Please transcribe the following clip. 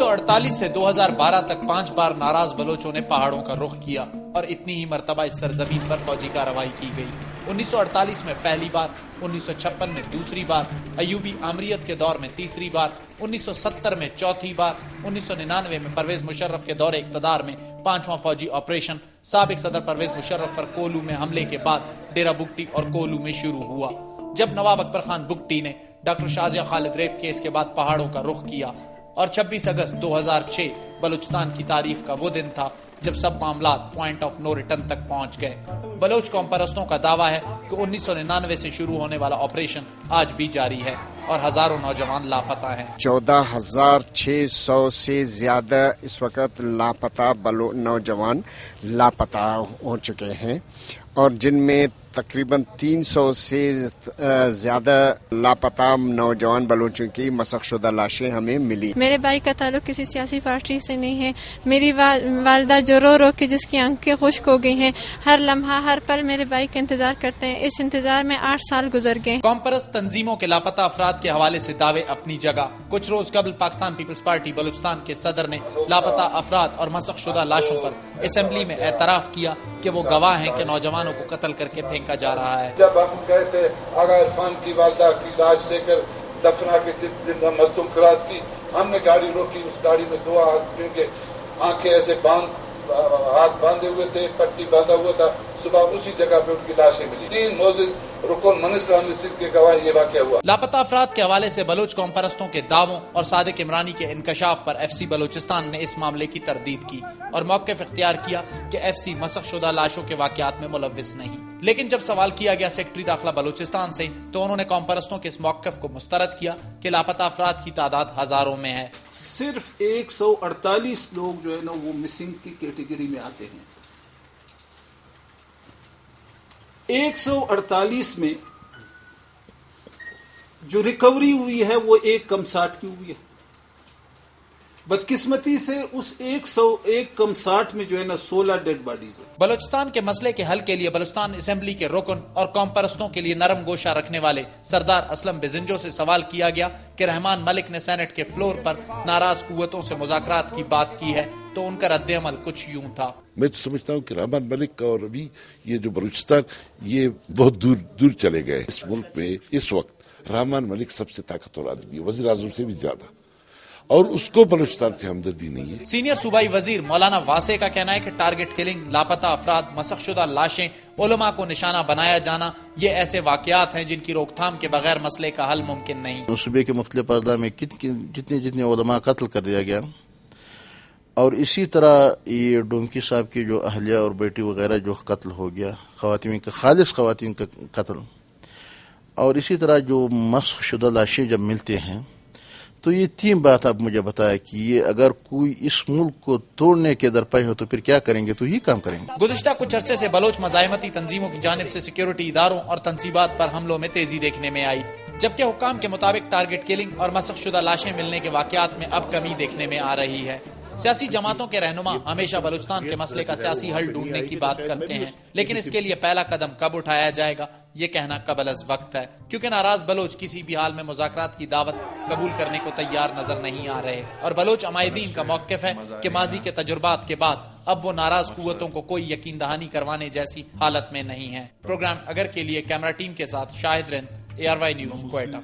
1948 سے 2012 تک 5 بار ناراض بلوچوں نے پہاڑوں کا رخ کیا اور اتنی ہی مرتبہ اس سرزمین پر فوجی کارروائی کی گئی۔ 1948 میں پہلی بار، 1956 میں دوسری بار، ایوبی آمریت کے دور میں تیسری بار، 1970 میں چوتھی بار، 1999 میں پرویز مشرف کے دور اقتدار میں 5واں فوجی آپریشن سابق صدر پرویز مشرف پر کولو میں حملے کے بعد ڈیرہ بگٹی اور کولو میں شروع ہوا۔ جب نواب اکبر خان بگٹی نے ڈاکٹر شازیہ خالد ریپ کیس کے بعد پہاڑوں کا رخ کیا اور 26 اگست 2006 بلوچستان کی تاریخ کا وہ دن تھا جب سب معاملات پوائنٹ آف نو ریٹرن تک پہنچ گئے۔ بلوچ قوم پرستوں کا دعویٰ ہے کہ 1999 سے شروع ہونے والا آپریشن آج بھی جاری ہے اور ہزاروں نوجوان لاپتہ ہیں۔ 14,600 سے زیادہ اس وقت لاپتہ نوجوان لاپتہ ہو چکے ہیں اور جن میں تقریباً 300 سے زیادہ لاپتہ نوجوان بلوچوں کی مسخ شدہ لاشیں ہمیں ملی۔ میرے بھائی کا تعلق کسی سیاسی پارٹی سے نہیں ہے۔ میری والدہ جو رو رو کے جس کی آنکھیں خشک ہو گئی ہیں، ہر لمحہ ہر پل میرے بھائی کا انتظار کرتے ہیں۔ اس انتظار میں 8 سال گزر گئے۔ قوم پرست تنظیموں کے لاپتہ افراد کے حوالے سے دعوے اپنی جگہ۔ کچھ روز قبل پاکستان پیپلز پارٹی بلوچستان کے صدر نے لاپتہ افراد اور مسخ شدہ لاشوں پر اسمبلی میں اعتراف کیا کہ وہ گواہ ہیں کہ نوجوانوں کو قتل کر کے پھینکا جا رہا ہے۔ جب ہم گئے تھے آغا عرفان کی والدہ کی لاش لے کر دفنا کے جس دن مصدوم فراز کی، ہم نے گاڑی روکی، اس گاڑی میں 2 آدمیوں کے آنکھیں ایسے ہاتھ باندھے ہوئے تھے، پٹی باندھا ہوا تھا۔ صبح اسی جگہ پہ ان کی لاشیں ملی۔ 3 موزز رکن منسلان کے گواہ یہ واقعہ ہوا۔ لاپتہ افراد کے حوالے سے بلوچ قوم پرستوں کے دعووں اور صادق عمرانی کے انکشاف پر ایف سی بلوچستان نے اس معاملے کی تردید کی اور موقف اختیار کیا کہ ایف سی مسخ شدہ لاشوں کے واقعات میں ملوث نہیں۔ لیکن جب سوال کیا گیا سیکرٹری داخلہ بلوچستان سے تو انہوں نے قوم پرستوں کے اس موقف کو مسترد کیا کہ لاپتہ افراد کی تعداد ہزاروں میں ہے۔ صرف 148 لوگ جو ہے نا وہ مسنگ کی کیٹیگری میں آتے ہیں۔ 148 میں جو ریکوری ہوئی ہے وہ 1:60 کی ہوئی ہے۔ بدقسمتی سے اس 101:60 میں جو ہے نا 16 ڈیڈ باڈیز ہیں۔ بلوچستان کے مسئلے کے حل کے لیے بلوچستان اسمبلی کے رکن اور قوم پرستوں کے لیے نرم گوشہ رکھنے والے سردار اسلم بزنجو سے سوال کیا گیا کہ رحمان ملک نے سینٹ کے فلور پر ناراض قوتوں سے مذاکرات کی بات کی ہے تو ان کا رد عمل کچھ یوں تھا۔ میں تو سمجھتا ہوں کہ رحمان ملک اور ابھی یہ جو بلوچستان یہ بہت دور چلے گئے۔ اس ملک میں اس وقت رحمان ملک سب سے طاقتور آدمی ہے، وزیر اعظم سے بھی زیادہ، اور اس کو بلوچستان سے ہمدردی نہیں ہے۔ سینئر صوبائی وزیر مولانا واسع کا کہنا ہے کہ ٹارگٹ کلنگ، لاپتہ افراد، مسخ شدہ لاشیں، علماء کو نشانہ بنایا جانا، یہ ایسے واقعات ہیں جن کی روک تھام کے بغیر مسئلے کا حل ممکن نہیں۔ صوبے کے مختلف اضلاع میں جتنے علماء قتل کر دیا گیا، اور اسی طرح یہ ڈومکی صاحب کی جو اہلیہ اور بیٹی وغیرہ جو قتل ہو گیا، خالص خواتین کا قتل، اور اسی طرح جو مسخ شدہ لاشیں جب ملتے ہیں تو یہ 3 بات آپ مجھے بتایا کہ یہ اگر کوئی اس ملک کو توڑنے کے درپے ہو تو پھر کیا کریں گے، تو یہ کام کریں گے۔ گزشتہ کچھ عرصے سے بلوچ مزاحمتی تنظیموں کی جانب سے سیکیورٹی اداروں اور تنصیبات پر حملوں میں تیزی دیکھنے میں آئی، جبکہ حکام کے مطابق ٹارگٹ کلنگ اور مسخ شدہ لاشیں ملنے کے واقعات میں اب کمی دیکھنے میں آ رہی ہے۔ سیاسی جماعتوں کے رہنما ہمیشہ بلوچستان کے مسئلے کا سیاسی حل ڈھونڈنے کی بات کرتے ہیں، لیکن اس کے لیے پہلا قدم کب اٹھایا جائے گا یہ کہنا قبل از وقت ہے، کیونکہ ناراض بلوچ کسی بھی حال میں مذاکرات کی دعوت قبول کرنے کو تیار نظر نہیں آ رہے، اور بلوچ عمائدین کا موقف ہے کہ ماضی کے تجربات کے بعد اب وہ ناراض قوتوں کو کوئی یقین دہانی کروانے جیسی حالت میں نہیں ہے۔ پروگرام اگر کے لیے کیمرہ ٹیم کے ساتھ شاہد رند، ARY نیوز، کوئٹہ۔